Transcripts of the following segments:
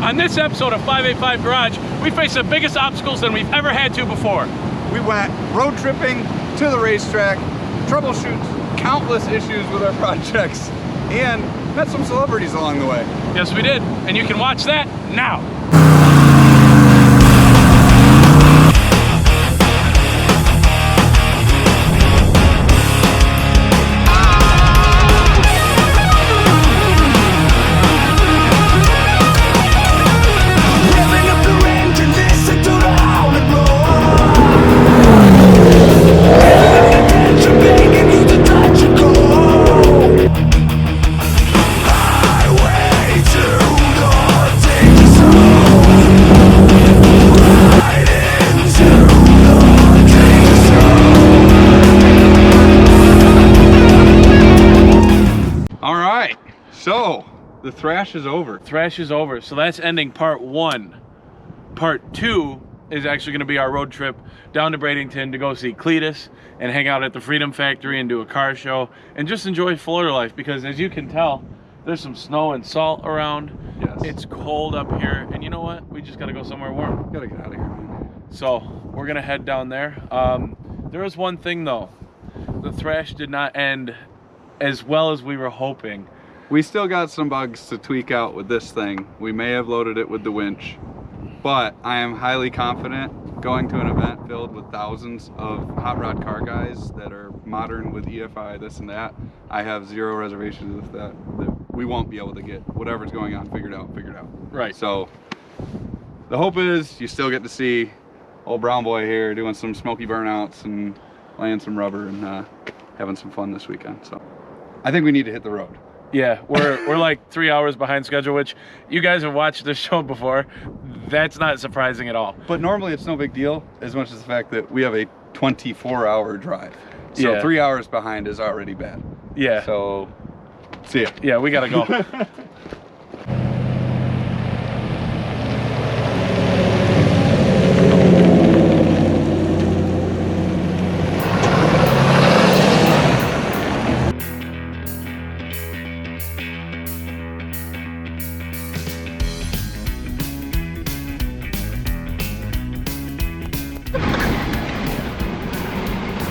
On this episode of 585 Garage, we face the biggest obstacles than we've ever had to before. We went road tripping to the racetrack, troubleshoot countless issues with our projects, and met some celebrities along the way. Yes, we did, and you can watch that now. So, the thrash is over. Thrash is over, so that's ending part 1. Part 2 is actually going to be our road trip down to Bradenton to go see Cleetus and hang out at the Freedom Factory and do a car show and just enjoy Florida life, because as you can tell, there's some snow and salt around. Yes. It's cold up here, and you know what? We just got to go somewhere warm. Gotta get out of here, man. So, we're going to head down there. There was one thing though. The thrash did not end as well as we were hoping. We still got some bugs to tweak out with this thing. We may have loaded it with the winch, but I am highly confident going to an event filled with thousands of hot rod car guys that are modern with EFI, this and that. I have zero reservations with that we won't be able to get whatever's going on figured out. Right. So the hope is you still get to see old brown boy here doing some smoky burnouts and laying some rubber and having some fun this weekend. So I think we need to hit the road. Yeah, we're like 3 hours behind schedule, which you guys have watched this show before. That's not surprising at all. But normally it's no big deal, as much as the fact that we have a 24-hour drive. So yeah. 3 hours behind is already bad. Yeah. So, see ya. Yeah, we gotta go.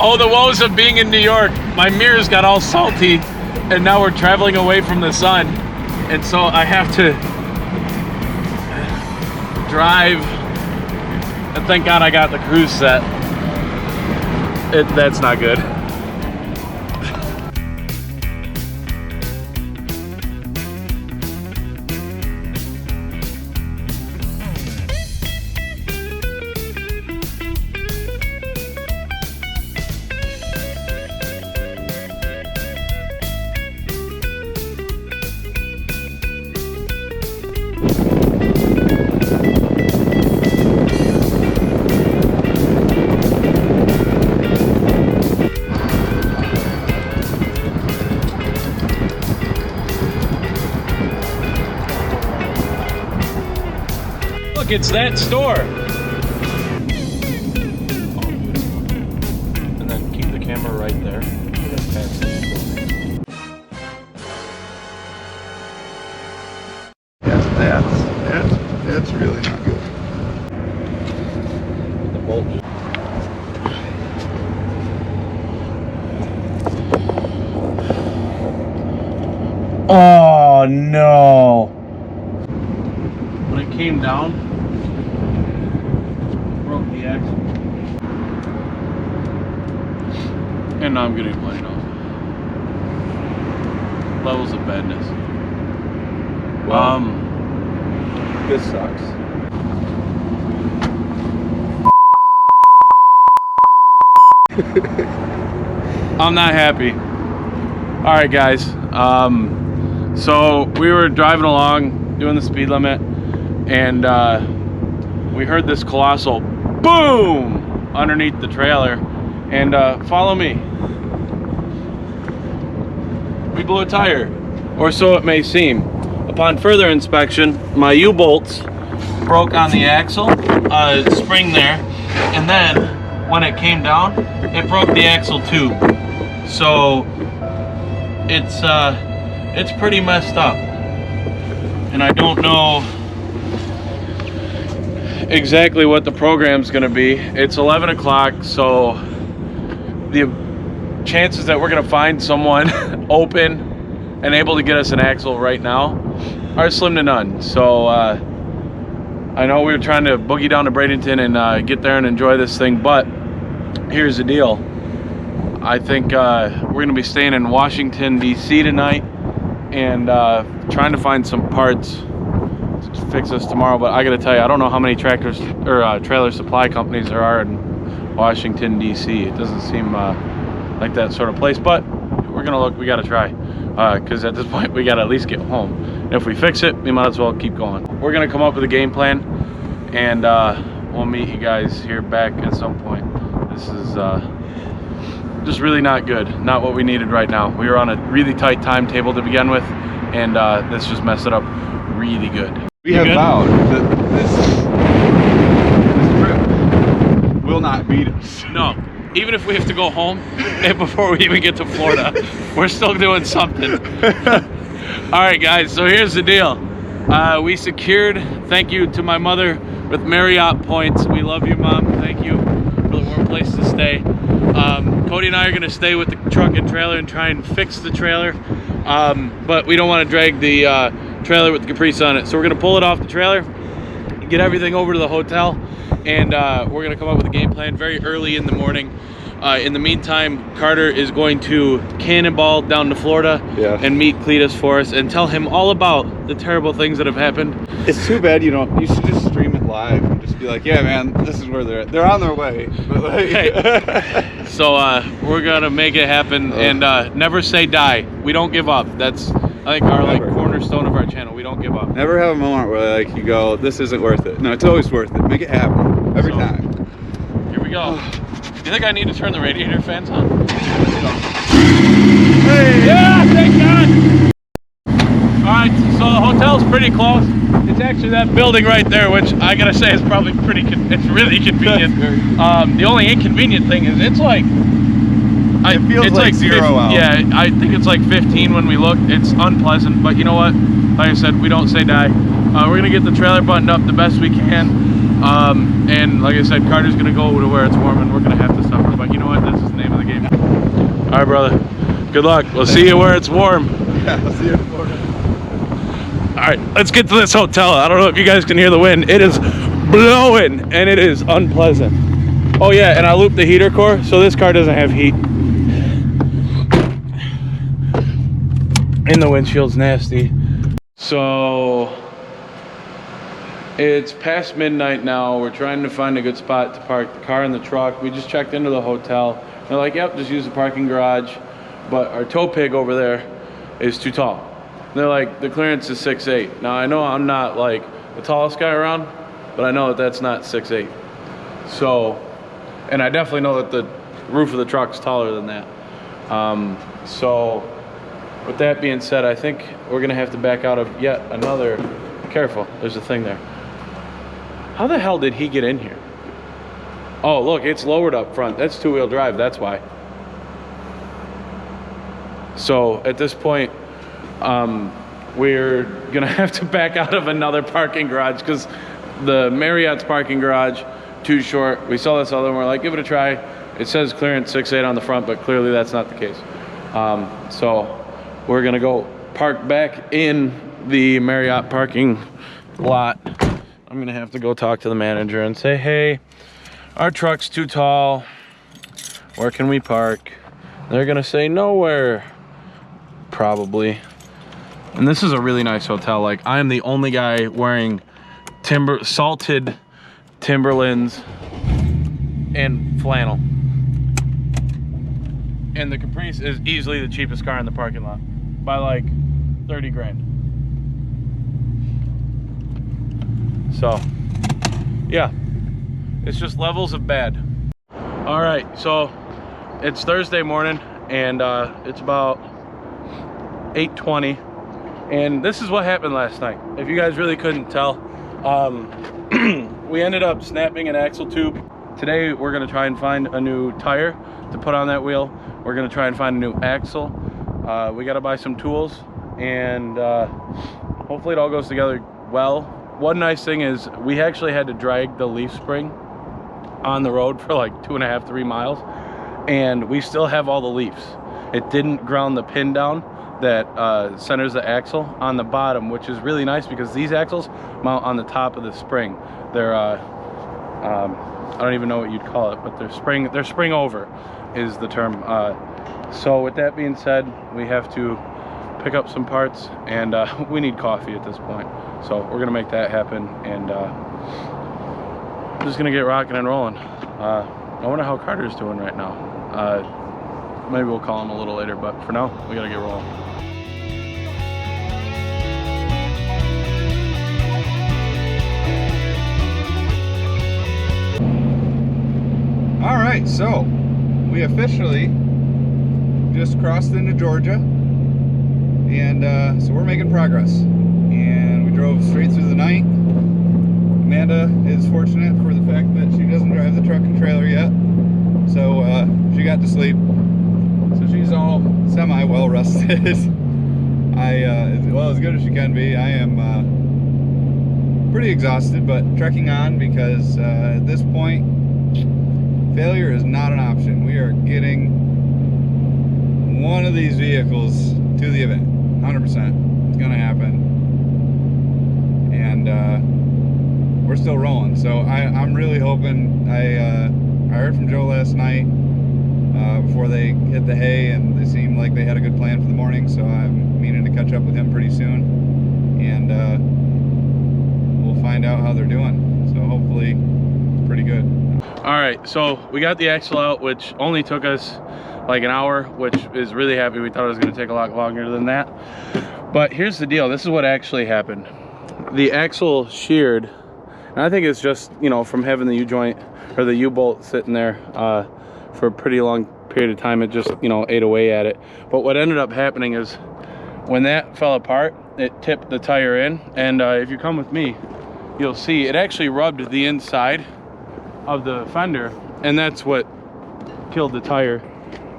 Oh, the woes of being in New York. My mirrors got all salty, and now we're traveling away from the sun. And so I have to drive. And thank God I got the cruise set. That's not good. Look, it's that store. And then keep the camera right there. That's really not good. The bolt. Oh no! When it came down, broke the axle, and now I'm getting blown off. Levels of badness. Well, this sucks. I'm not happy. All right, guys. So we were driving along, doing the speed limit, and we heard this colossal boom underneath the trailer. And follow me. We blew a tire, or so it may seem. Upon further inspection, my U-bolts broke on the axle, spring there, and then when it came down, it broke the axle too. So it's pretty messed up, and I don't know exactly what the program's gonna be. It's 11 o'clock, so the chances that we're gonna find someone open and able to get us an axle right now are slim to none. So I know we were trying to boogie down to Bradenton and get there and enjoy this thing, but here's the deal. I think we're gonna be staying in Washington, D.C. tonight and trying to find some parts to fix us tomorrow. But I gotta tell you, I don't know how many tractors or trailer supply companies there are in Washington, D.C. It doesn't seem like that sort of place, but we're gonna look. We gotta try, because at this point we gotta at least get home. And if we fix it, we might as well keep going. We're gonna come up with a game plan, and we'll meet you guys here back at some point. This is just really not good. Not what we needed right now. We were on a really tight timetable to begin with, and this just messed it up really good. We have vowed that this trip will not beat us. No, even if we have to go home and before we even get to Florida, we're still doing something. All right, guys, so here's the deal. We secured, thank you to my mother, with Marriott points. We love you, Mom. Thank you for the warm place to stay. Cody and I are gonna stay with the truck and trailer and try and fix the trailer, but we don't want to drag the trailer with the Caprice on it. So we're gonna pull it off the trailer, get everything over to the hotel, and we're gonna come up with a game plan very early in the morning. In the meantime, Carter is going to cannonball down to Florida and meet Cleetus for us and tell him all about the terrible things that have happened. It's too bad you don't. You should just stream it live and just be like, "Yeah, man, this is where they're at. They're on their way." But like, hey. So we're gonna make it happen, and never say die. We don't give up. That's, I think, our like cornerstone of our channel. We don't give up. Never have a moment where like you go, "This isn't worth it." No, it's always worth it. Make it happen every time. Here we go. Do you think I need to turn the radiator fans on? Hey! Yeah, thank God! Alright, so the hotel's pretty close. It's actually that building right there, which I gotta say is probably it's really convenient. The only inconvenient thing is it's like... It feels like 0 out. Yeah, I think it's like 15 when we looked. It's unpleasant, but you know what? Like I said, we don't say die. We're gonna get the trailer buttoned up the best we can. And like I said, Carter's gonna go to where it's warm, and we're gonna have to suffer. But you know what? This is the name of the game. All right, brother. Good luck. We'll see you where it's warm. Yeah, I'll see you in Florida. All right, let's get to this hotel. I don't know if you guys can hear the wind. It is blowing, and it is unpleasant. Oh yeah, and I looped the heater core, so this car doesn't have heat. And the windshield's nasty. So it's past midnight now. We're trying to find a good spot to park the car and the truck. We just checked into the hotel. They're like, yep, just use the parking garage. But our tow pig over there is too tall. They're like, the clearance is 6'8". Now I know I'm not like the tallest guy around, but I know that that's not 6'8". So, and I definitely know that the roof of the truck's taller than that. So with that being said, I think we're gonna have to back out of yet another, careful, there's a thing there. How the hell did he get in here? Oh, look, it's lowered up front. That's two-wheel drive, that's why. So at this point, we're gonna have to back out of another parking garage because the Marriott's parking garage, too short. We saw this other one, we're like, give it a try. It says clearance 6'8" on the front, but clearly that's not the case. So we're gonna go park back in the Marriott parking lot. I'm gonna have to go talk to the manager and say, hey, our truck's too tall. Where can we park? They're gonna say nowhere, probably. And this is a really nice hotel. Like, I am the only guy wearing salted Timberlands and flannel. And the Caprice is easily the cheapest car in the parking lot by like 30 grand. So, yeah, it's just levels of bad. All right, so it's Thursday morning and it's about 8:20. And this is what happened last night. If you guys really couldn't tell, we ended up snapping an axle tube. Today, we're gonna try and find a new tire to put on that wheel. We're gonna try and find a new axle. We gotta buy some tools, and hopefully it all goes together well. one nice thing is we actually had to drag the leaf spring on the road for like 2.5 to 3 miles, and we still have all the leaves. It didn't ground the pin down that centers the axle on the bottom, which is really nice because these axles mount on the top of the spring. They're I don't even know what you'd call it, but they're spring over is the term. So with that being said, we have to pick up some parts, and we need coffee at this point, so we're gonna make that happen, and I'm just gonna get rocking and rolling. I wonder how Carter's doing right now. Maybe we'll call him a little later, but for now we gotta get rolling. All right, so we officially just crossed into Georgia, and so we're making progress, and we drove straight through the night. Amanda is fortunate for the fact that she doesn't drive the truck and trailer yet, so she got to sleep, so she's all semi well rested. Well, as good as she can be. I am pretty exhausted, but trekking on, because at this point failure is not an option. We are getting one of these vehicles to the event, 100%. It's gonna happen, and we're still rolling. So I'm really hoping. I heard from Joe last night before they hit the hay, and they seemed like they had a good plan for the morning, so I'm meaning to catch up with him pretty soon, and we'll find out how they're doing. So hopefully pretty good. All right, so we got the axle out, which only took us like an hour, which is really happy. We thought it was going to take a lot longer than that, but here's the deal. This is what actually happened. The axle sheared, and I think it's just, you know, from having the U-joint or the U-bolt sitting there for a pretty long period of time, it just, you know, ate away at it. But what ended up happening is when that fell apart, it tipped the tire in, and if you come with me, you'll see it actually rubbed the inside of the fender, and that's what killed the tire.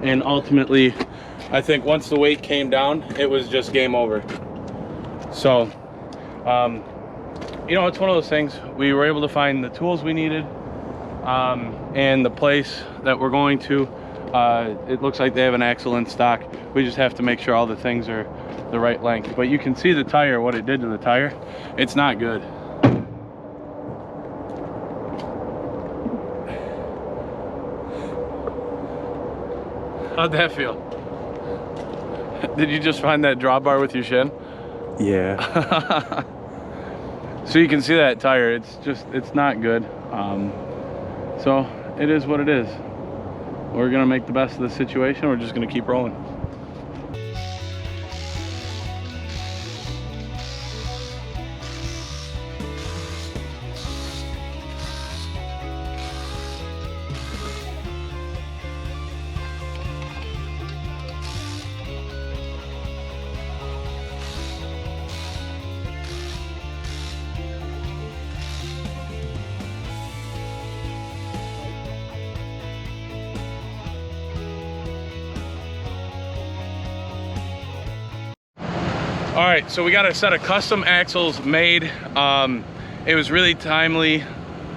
And ultimately, I think once the weight came down, it was just game over. So you know, it's one of those things. We were able to find the tools we needed, and the place that we're going to, it looks like they have an axle in stock. We just have to make sure all the things are the right length. But you can see the tire, what it did to the tire. It's not good. How'd that feel? Did you just find that drawbar with your shin? Yeah. So you can see that tire, it's not good. So it is what it is. We're gonna make the best of the situation. We're just gonna keep rolling. All right, so we got a set of custom axles made. It was really timely.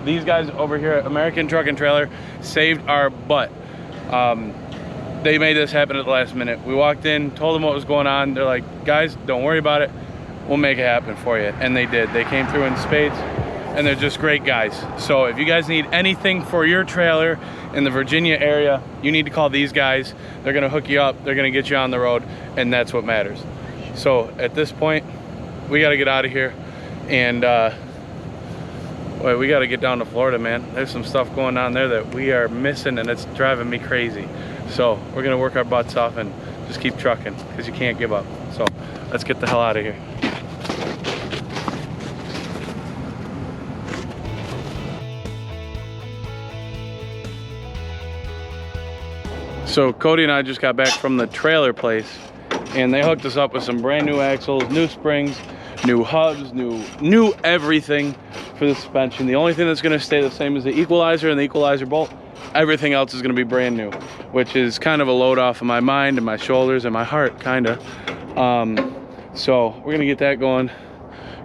These guys over here at American Truck and Trailer saved our butt. They made this happen at the last minute. We walked in, told them what was going on. They're like, guys, don't worry about it. We'll make it happen for you. And they did. They came through in spades, and they're just great guys. So if you guys need anything for your trailer in the Virginia area, you need to call these guys. They're gonna hook you up. They're gonna get you on the road, and that's what matters. So at this point, we got to get out of here, and boy, we got to get down to Florida, man. There's some stuff going on there that we are missing, and it's driving me crazy. So we're gonna work our butts off and just keep trucking, because you can't give up. So let's get the hell out of here. So Cody and I just got back from the trailer place, and they hooked us up with some brand new axles, new springs, new hubs, new everything for the suspension. The only thing that's gonna stay the same is the equalizer and the equalizer bolt. Everything else is gonna be brand new, which is kind of a load off of my mind and my shoulders and my heart, kinda. So we're gonna get that going.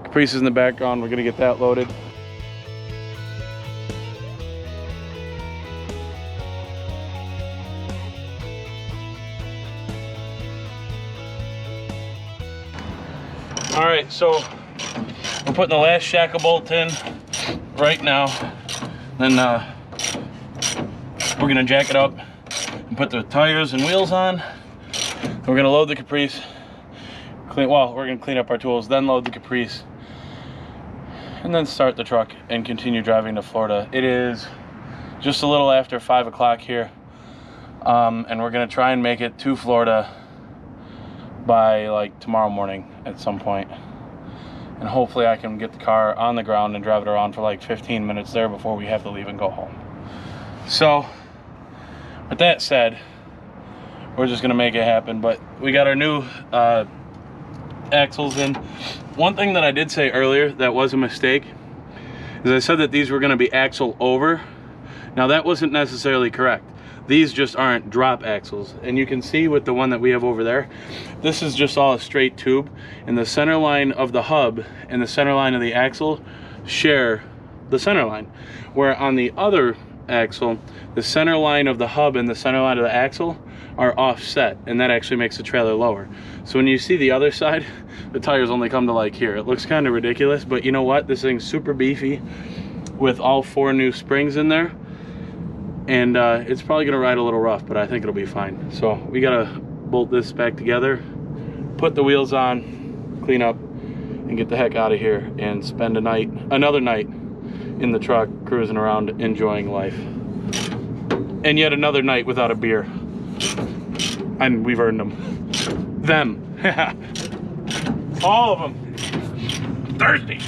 Caprice is in the background. We're gonna get that loaded. All right, so we're putting the last shackle bolt in right now. Then we're gonna jack it up and put the tires and wheels on. We're gonna load the Caprice. We're gonna clean up our tools, then load the Caprice, and then start the truck and continue driving to Florida. It is just a little after 5 o'clock here, and we're gonna try and make it to Florida by like tomorrow morning at some point. And hopefully I can get the car on the ground and drive it around for like 15 minutes there before we have to leave and go home. So with that said, we're just gonna make it happen. But we got our new axles in. One thing that I did say earlier that was a mistake is I said that these were gonna be axle over. Now that wasn't necessarily correct. These just aren't drop axles. And you can see with the one that we have over there, this is just all a straight tube, and the center line of the hub and the center line of the axle share the center line. Where on the other axle, the center line of the hub and the center line of the axle are offset, and that actually makes the trailer lower. So when you see the other side, the tires only come to like here. It looks kind of ridiculous, but you know what? This thing's super beefy with all 4 new springs in there. And it's probably gonna ride a little rough, but I think it'll be fine. So we gotta bolt this back together, put the wheels on, clean up, and get the heck out of here and spend another night in the truck, cruising around, enjoying life. And yet another night without a beer. And we've earned them. All of them. I'm thirsty.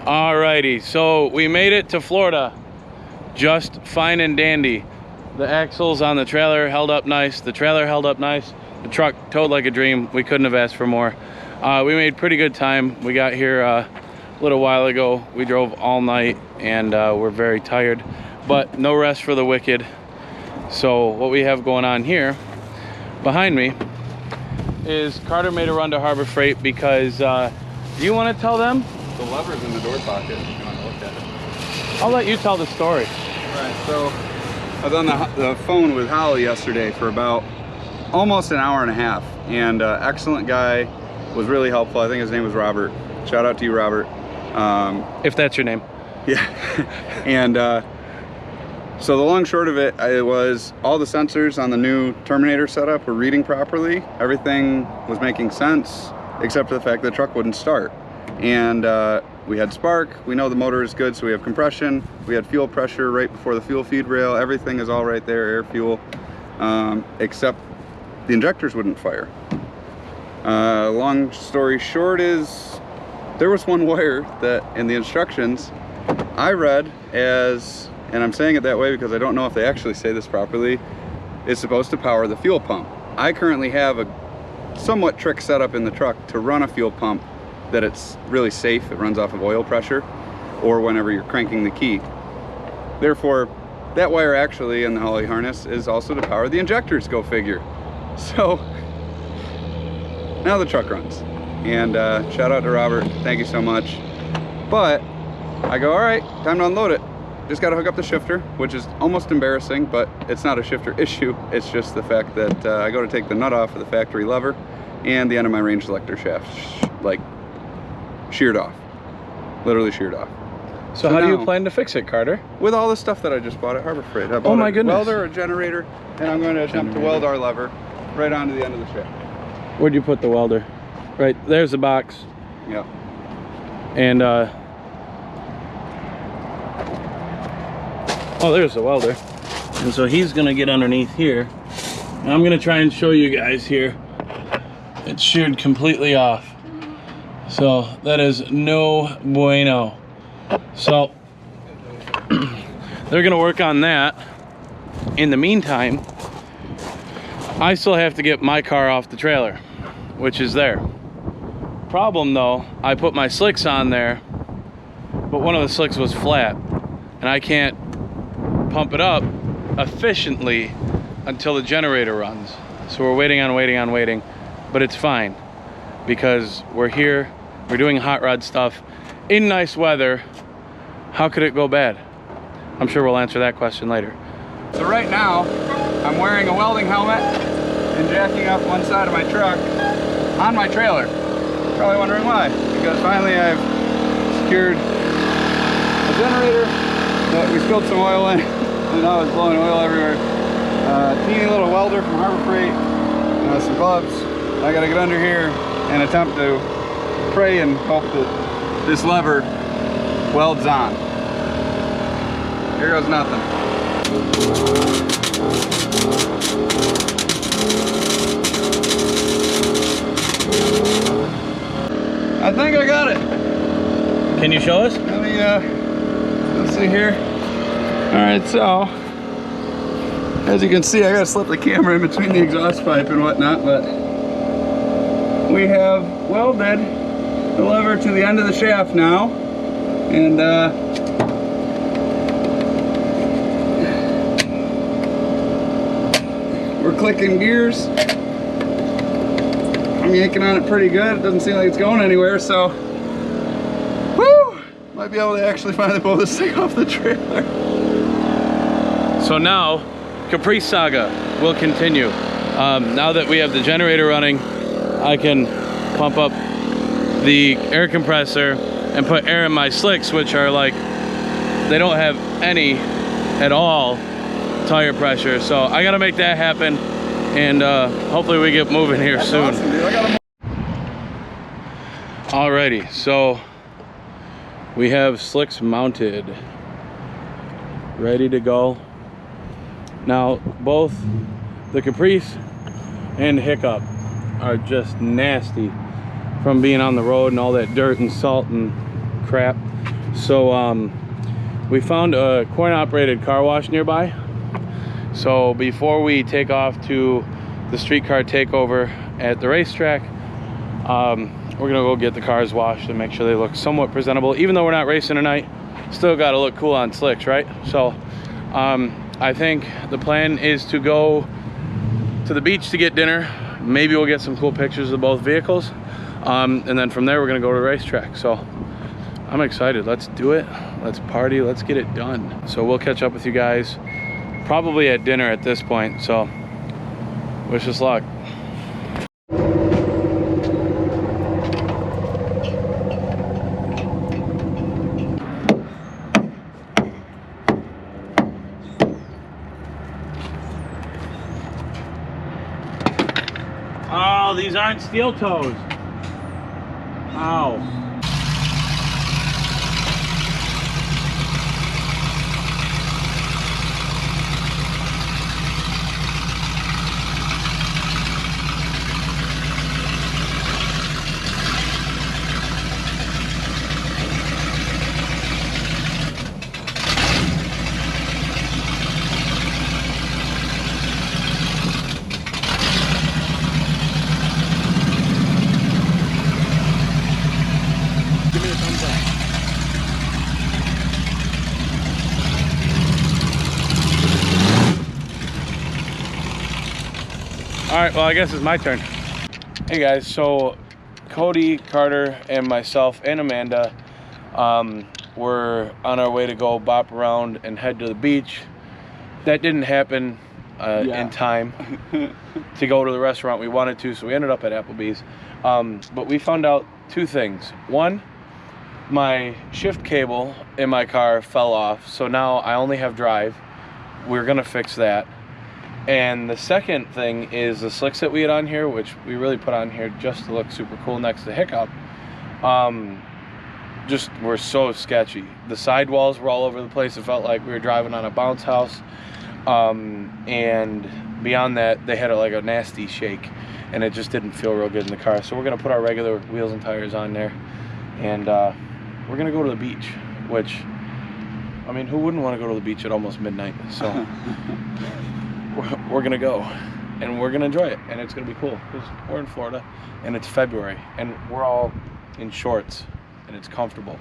Alrighty, so we made it to Florida just fine and dandy. The axles on the trailer held up nice, the trailer held up nice, the truck towed like a dream. We couldn't have asked for more. We made pretty good time. We got here a little while ago. We drove all night and we're very tired, but no rest for the wicked. So what we have going on here behind me is Carter made a run to Harbor Freight because do you want to tell them? The lever's in the door pocket if you want to look at it. I'll let you tell the story. Right, so I was on the phone with Holly yesterday for about almost an hour and a half, and excellent guy, was really helpful. I think his name was Robert. Shout out to you, Robert. If that's your name. Yeah. And so the long short of it, was all the sensors on the new Terminator setup were reading properly. Everything was making sense, except for the fact that the truck wouldn't start. And we had spark, we know the motor is good, so we have compression, we had fuel pressure right before the fuel feed rail, everything is all right there, air, fuel, except the injectors wouldn't fire. Long story short is, there was one wire that in the instructions I read as, and I'm saying it that way because I don't know if they actually say this properly, is supposed to power the fuel pump. I currently have a somewhat trick setup in the truck to run a fuel pump that it's really safe. It runs off of oil pressure or whenever you're cranking the key. Therefore, that wire actually in the Holly harness is also to power the injectors, go figure. So now the truck runs. And shout out to Robert, thank you so much. But I go, all right, time to unload it. Just got to hook up the shifter, which is almost embarrassing, but it's not a shifter issue. It's just the fact that I go to take the nut off of the factory lever and the end of my range selector shaft, like, sheared off, literally sheared off. So how do you plan to fix it, Carter? With all the stuff that I just bought at Harbor Freight. I bought oh my goodness. A welder, a generator, and I'm going to attempt to weld our lever right onto the end of the shaft. Where'd you put the welder? Right, there's the box. Yeah. And oh, there's the welder. And so he's gonna get underneath here. And I'm gonna try and show you guys here. It's sheared completely off. So that is no bueno. So they're gonna work on that. In the meantime, I still have to get my car off the trailer, which is there. Problem though, I put my slicks on there, but one of the slicks was flat, and I can't pump it up efficiently until the generator runs. So we're waiting, but it's fine because we're here, we're doing hot rod stuff in nice weather. How could it go bad? I'm sure we'll answer that question later. So right now, I'm wearing a welding helmet and jacking up one side of my truck on my trailer. Probably wondering why, because finally I've secured a generator that we spilled some oil in, and now it's blowing oil everywhere. Teeny little welder from Harbor Freight, some gloves. I gotta get under here and attempt to pray and hope that this lever welds on. Here goes nothing. I think I got it. Can you show us? Let me, let's see here. All right, so, as you can see, I gotta slip the camera in between the exhaust pipe and whatnot, but we have welded the lever to the end of the shaft now, and we're clicking gears. I'm yanking on it pretty good. It doesn't seem like it's going anywhere, so woo! Might be able to actually finally pull this thing off the trailer. So now, Caprice Saga will continue. Now that we have the generator running, I can pump up the air compressor and put air in my slicks, which are like, they don't have any at all tire pressure. So I gotta make that happen, and hopefully we get moving here soon. Awesome, dude. I gotta... Alrighty, so we have slicks mounted, ready to go. Now both the Caprice and Hiccup are just nasty from being on the road and all that dirt and salt and crap. So we found a coin operated car wash nearby. So before we take off to the streetcar takeover at the racetrack, we're gonna go get the cars washed and make sure they look somewhat presentable. Even though we're not racing tonight, still gotta look cool on slicks, right? So I think the plan is to go to the beach to get dinner. Maybe we'll get some cool pictures of both vehicles. And then from there, we're gonna go to the racetrack. So I'm excited. Let's do it. Let's party. Let's get it done. So we'll catch up with you guys probably at dinner at this point. So wish us luck. Oh, these aren't steel toes. Ow. All right, well, I guess it's my turn. Hey guys, so Cody, Carter, and myself and Amanda were on our way to go bop around and head to the beach. That didn't happen in time to go to the restaurant we wanted to, so we ended up at Applebee's. But we found out two things. One, my shift cable in my car fell off, so now I only have drive. We're gonna fix that. And the second thing is the slicks that we had on here, which we really put on here just to look super cool next to Hiccup, just were so sketchy. The sidewalls were all over the place. It felt like we were driving on a bounce house. and beyond that, they had like a nasty shake, and it just didn't feel real good in the car. So we're gonna put our regular wheels and tires on there, and we're gonna go to the beach, which, I mean, who wouldn't want to go to the beach at almost midnight? So we're gonna go, and we're gonna enjoy it, and it's gonna be cool because we're in Florida, and it's February, and we're all in shorts, and it's comfortable.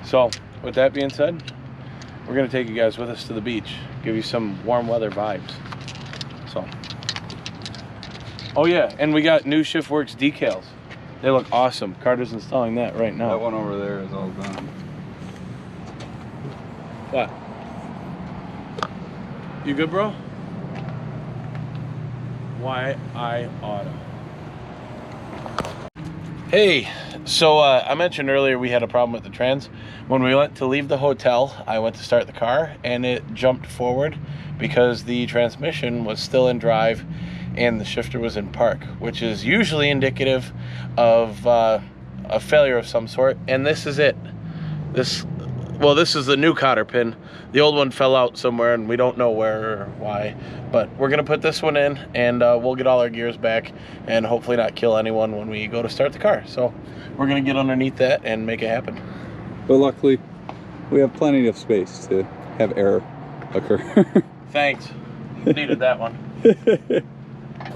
So with that being said, we're gonna take you guys with us to the beach, give you some warm weather vibes. So, oh yeah, and we got new ShiftWorks decals. They look awesome. Carter's installing that right now. That one over there is all done. What? You good, bro? Why I Auto. Hey, so I mentioned earlier we had a problem with the trans. When we went to leave the hotel, I went to start the car and it jumped forward because the transmission was still in drive and the shifter was in park, which is usually indicative of a failure of some sort. And this is it. This is the new cotter pin. The old one fell out somewhere and we don't know where or why, but we're gonna put this one in and we'll get all our gears back and hopefully not kill anyone when we go to start the car. So we're gonna get underneath that and make it happen. But luckily, we have plenty of space to have error occur. Thanks. Needed that one.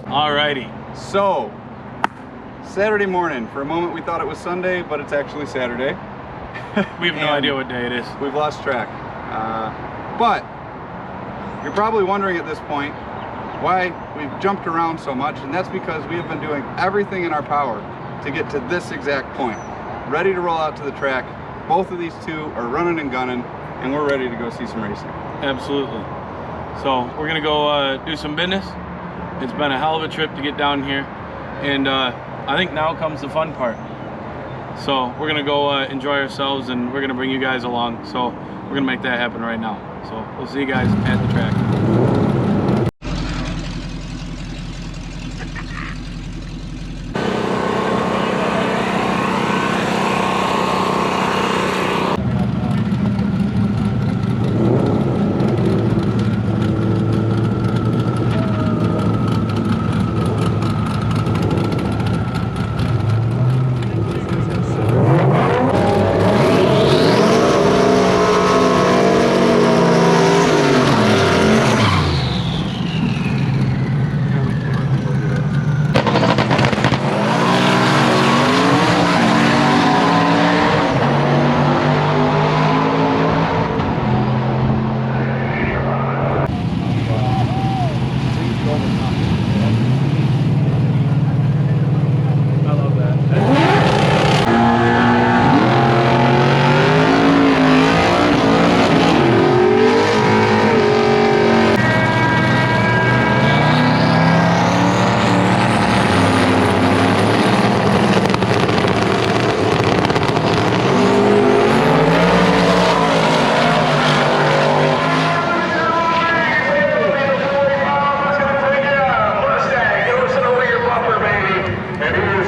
Alrighty. So, Saturday morning. For a moment we thought it was Sunday, but it's actually Saturday. We have no idea what day it is. We've lost track. But you're probably wondering at this point why we've jumped around so much, and that's because we have been doing everything in our power to get to this exact point. Ready to roll out to the track. Both of these two are running and gunning, and we're ready to go see some racing. Absolutely. So we're gonna go do some business. It's been a hell of a trip to get down here, and I think now comes the fun part. So we're gonna go enjoy ourselves, and we're gonna bring you guys along. So we're gonna make that happen right now. So we'll see you guys at the track.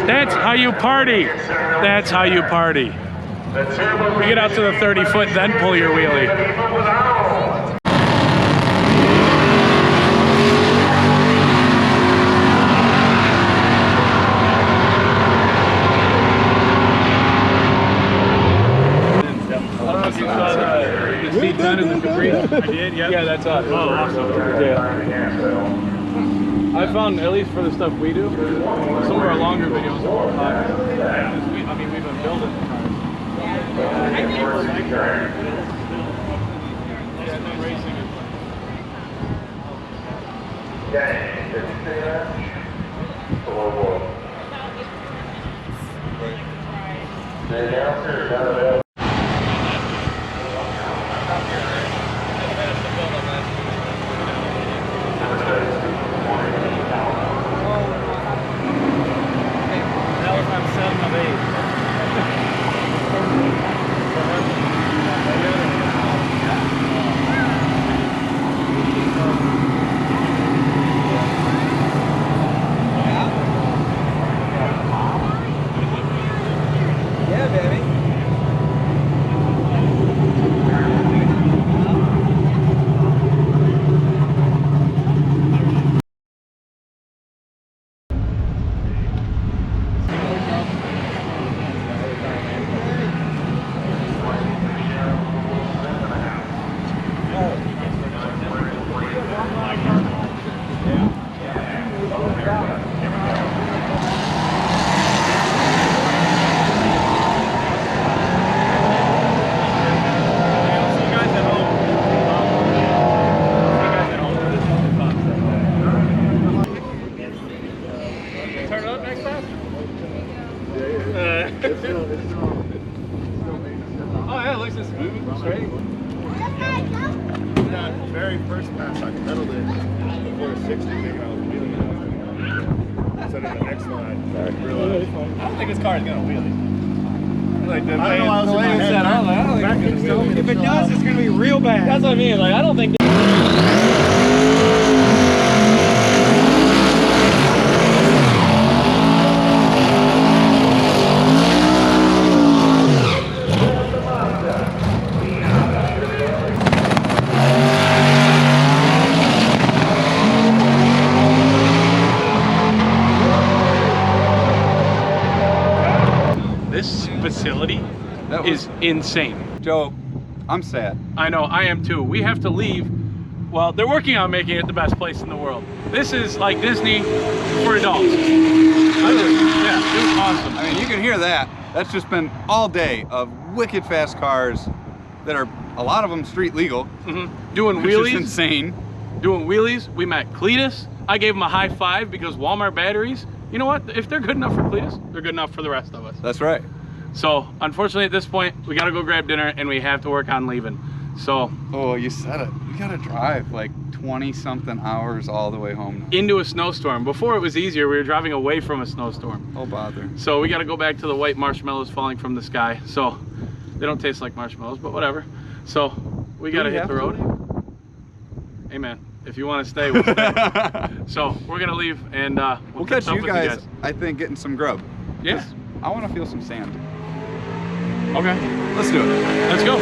That's how you party. That's how you party. You get out to the 30 foot, then pull your wheelie. I don't know if you saw the seat done in the Capri. I did, yeah. Yeah, that's us. Oh, awesome. Yeah. I found, at least for the stuff we do, some of our longer videos are more popular. I mean, we've been building cars. straight. That very first pass, I pedaled it before 60, thinking I was wheeling it. So then the next one, I realized I don't think this car is gonna wheelie. Like the way it said, I don't think it's gonna wheelie. If it does, it's gonna be real bad. That's what I mean. Like I don't think. This facility is insane. Joe, I'm sad. I know, I am too. We have to leave. Well, they're working on making it the best place in the world. This is like Disney for adults. Yeah, it was awesome. I mean, you can hear that. That's just been all day of wicked fast cars that are, a lot of them street legal. Doing Which wheelies. is insane. Doing wheelies. We met Cleetus. I gave him a high five because Walmart batteries, you know what? If they're good enough for Cleetus, they're good enough for the rest of us. That's right. So, unfortunately, at this point, we gotta go grab dinner and we have to work on leaving. So, Oh, you said it. We gotta drive like 20 something hours all the way home now. into a snowstorm. Before it was easier, we were driving away from a snowstorm. Oh, bother. So we gotta go back to the white marshmallows falling from the sky. So, they don't taste like marshmallows, but whatever. So, we gotta hit the road. Hey man, if you wanna stay, we'll stay. So, we're gonna leave and We'll catch up you with guys, I think, getting some grub. Yeah. I wanna feel some sand. Okay, Let's do it. let's go.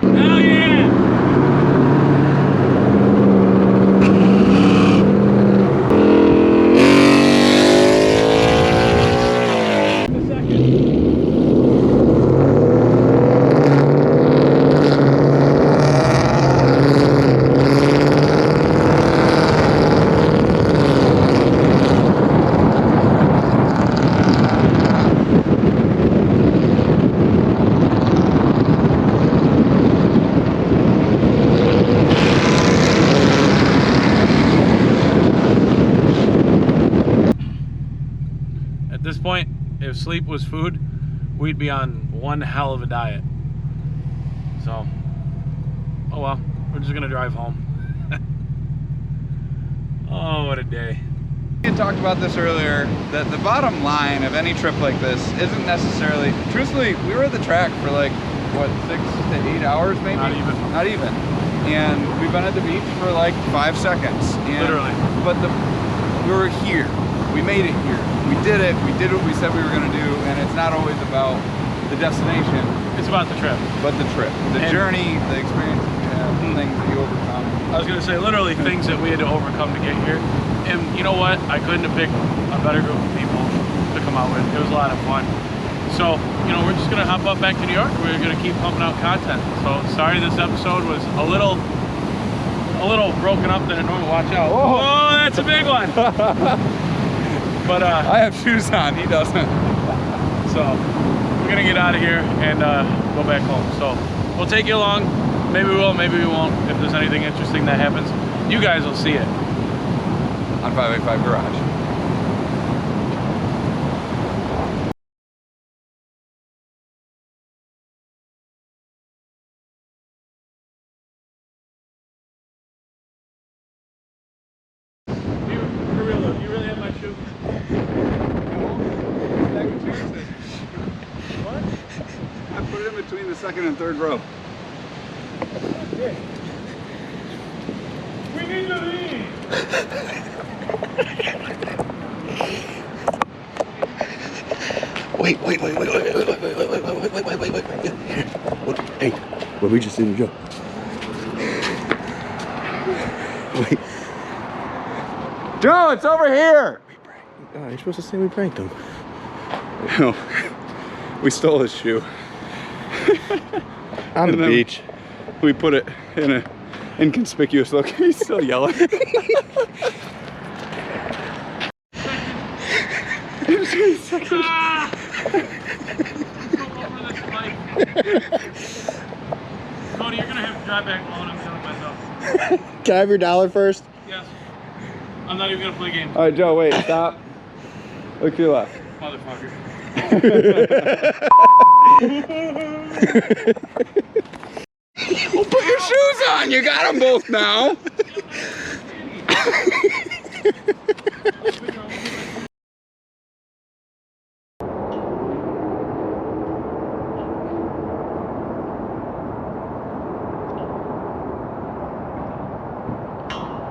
Hell yeah! At this point, if sleep was food, we'd be on one hell of a diet. So, oh well, we're just gonna drive home. Oh, what a day. We had talked about this earlier, that the bottom line of any trip like this isn't necessarily, truthfully, we were at the track for like, what, 6 to 8 hours maybe? Not even. Not even. And we've been at the beach for like 5 seconds. And, Literally. But we were here. We made it here. We did it. We did what we said we were gonna do, and it's not always about the destination, It's about the trip. but the trip. The journey, the experiences you have, the things that you overcome. I was gonna say literally things that we had to overcome to get here. And you know what? I couldn't have picked a better group of people to come out with. It was a lot of fun. So, you know, we're just gonna hop up back to New York. We're gonna keep pumping out content. So sorry this episode was a little broken up than a normal. Watch out. Oh, that's a big one. But I have shoes on, he doesn't. so we're gonna get out of here and go back home. So we'll take you along. Maybe we will, maybe we won't. If there's anything interesting that happens, you guys will see it. On 585 Garage. For real though, you really have my shoe? What? I put it in between the second and third row. We need to leave. Wait. Hey, what we just did, Joe? Wait. Joe, it's over here! You're supposed to say we pranked him. No, we stole his shoe. On the And then beach. We put it in an inconspicuous location. He's still yelling. Ah! Go over this bike. Cody, you're gonna have to drive back home. I'm doing it myself. Can I have your dollar first? Yes. I'm not even gonna play games. All right, Joe, wait, stop. Look to your left. Motherfucker. Well, put your shoes on. You got them both now.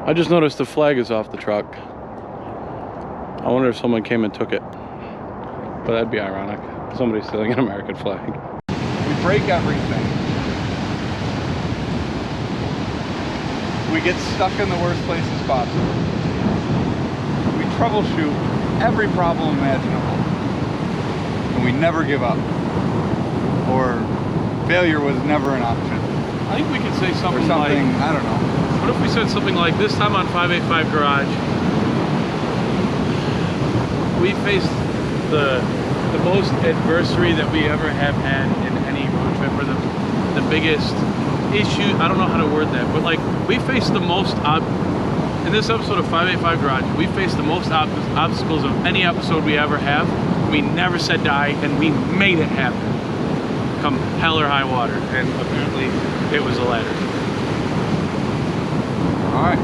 I just noticed the flag is off the truck. I wonder if someone came and took it. But that'd be ironic. Somebody's stealing an American flag. We break everything. We get stuck in the worst places possible. We troubleshoot every problem imaginable. And we never give up. Or failure was never an option. I think we could say Or something, something, like, I don't know. what if we said something like, this time on 585 Garage, we faced the most adversity that we ever have had in any road trip, or the biggest issue, I don't know how to word that, but like, we faced the most, in this episode of 585 Garage, we faced the most obstacles of any episode we ever have. We never said die, and we made it happen. Come hell or high water, and apparently it was a ladder. All right.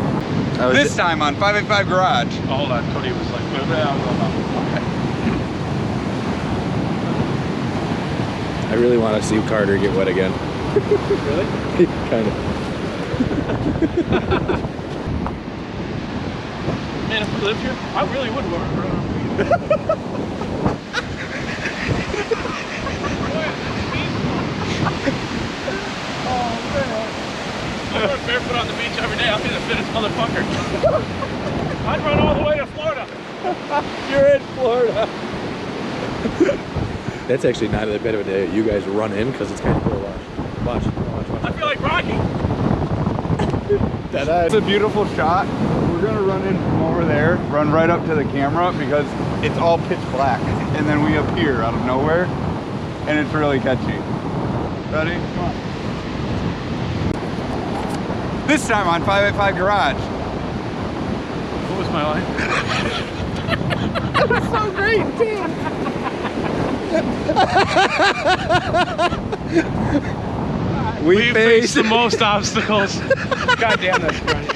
This time on 585 Garage. Oh, hold on, Cody was like, I really want to see Carter get wet again. really? Kind of. Man, if we lived here, I really would run around. I run barefoot on the beach every day. I'll be the fittest motherfucker. I'd run all the way to Florida. You're in Florida. That's actually not that bad of a day. You guys run in because it's kind of cool. Watch. I feel like Rocky. It's a beautiful shot. We're gonna run in from over there, run right up to the camera because it's all pitch black. And then we appear out of nowhere and it's really catchy. Ready? Come on. This time on 585 Garage. What was my line? That was so great, too. We faced the most obstacles. God damn, that's great.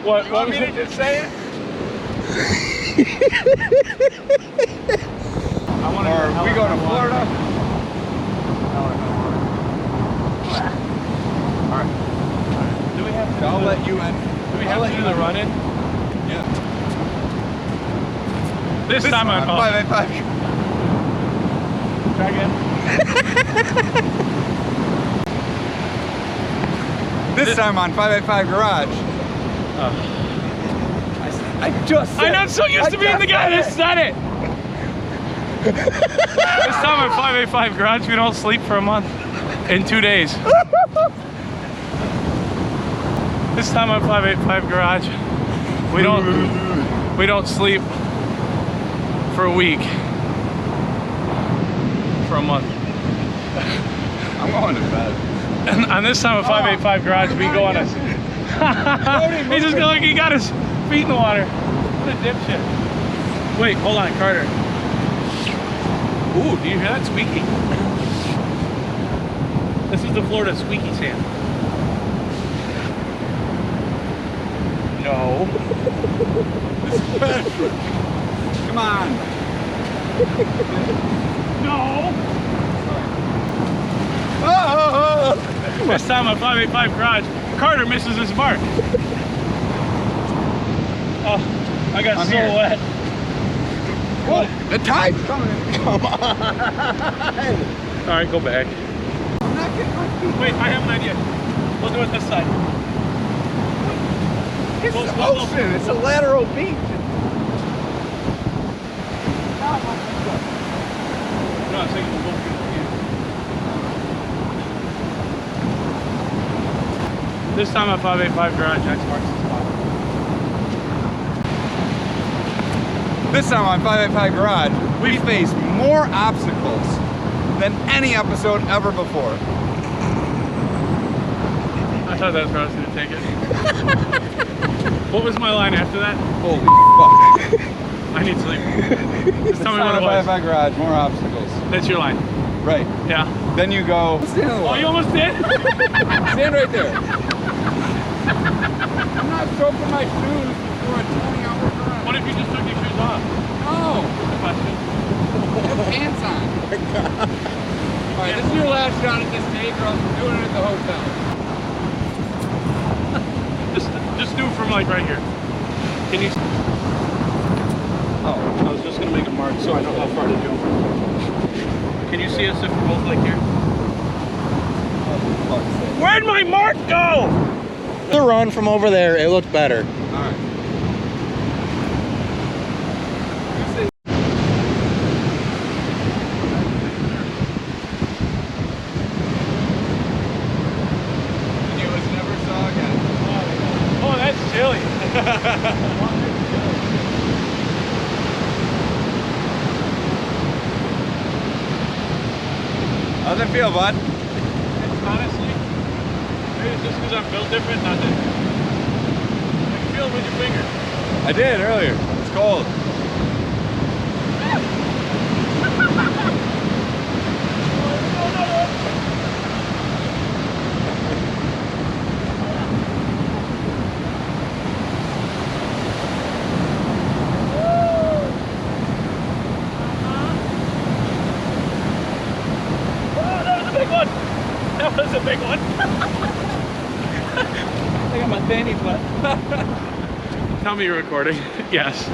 What was me it? to just say it? I want to. Or we go to Florida. Alright. Do we have to? I'll let you in. Do we have to do the run in? Yeah. This time on 585. Try again. This time on 585 Garage. I just said I'm not so used to being the guy that said it. This time on 585 Garage, we don't sleep for a month. In 2 days. This time on 585 Garage, we don't sleep for a week. For a month. I'm going to bed. And on this time of 585 Garage, we go on a... He just like he got his feet in the water. What a dipshit. Wait, hold on, Carter. Ooh, do you hear that squeaky? This is the Florida squeaky sand. No. Come on. No. Oh! This time on 585 Garage, Carter misses his mark. Oh, I got I'm so here. wet. Whoa, the tide's coming in. Come on. All right, go back. I'm not getting my feet. Wait, I have an idea. We'll do it this side. It's Well, the well, ocean. It's a lateral beach. No, I'm saying we'll go through the This time at 585 Garage, X marks the spot. This time on 585 Garage, we face more obstacles than any episode ever before. I thought that's where I was going to take it. What was my line after that? Holy fuck. I need sleep. Just tell me what it was. by garage, more obstacles. That's your line. Right. Yeah. Then you go. Stand on the Oh, water. you almost did? Stand right there. I'm not soaking my shoes before a 20-hour run. What if you just took your shoes off? No. Question. I have pants on. Alright, this is your last shot at this take, or else we're doing it at the hotel. Just do from like right here. Can you? Oh, I was just gonna make a mark so I know how far to do. Can you see us if we're both like here? Where'd my mark go? The run from over there, it looked better. Alright. You was never saw again. Oh, that's chilly. How's it feel, bud? Honestly, maybe it's just because I'm built different, not that. I can feel it with your finger. I did earlier. It's cold. That was a big one. I got my fanny flap. Tell me you're recording. Yes.